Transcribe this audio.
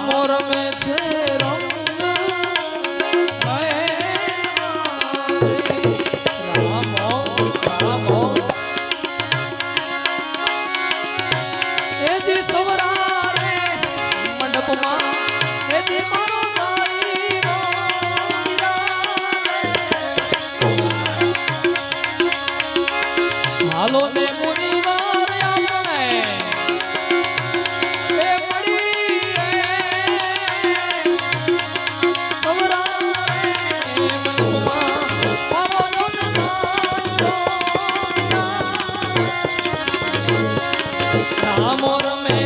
રામો રમે છે રંગ રામો રામો એજી સવરારે મંડપમાં એજી મારો સારી હાલો ને મુનિવાર આપણે એ પડી સવરારે મંડપમાં પવનો સાયો રામો રમે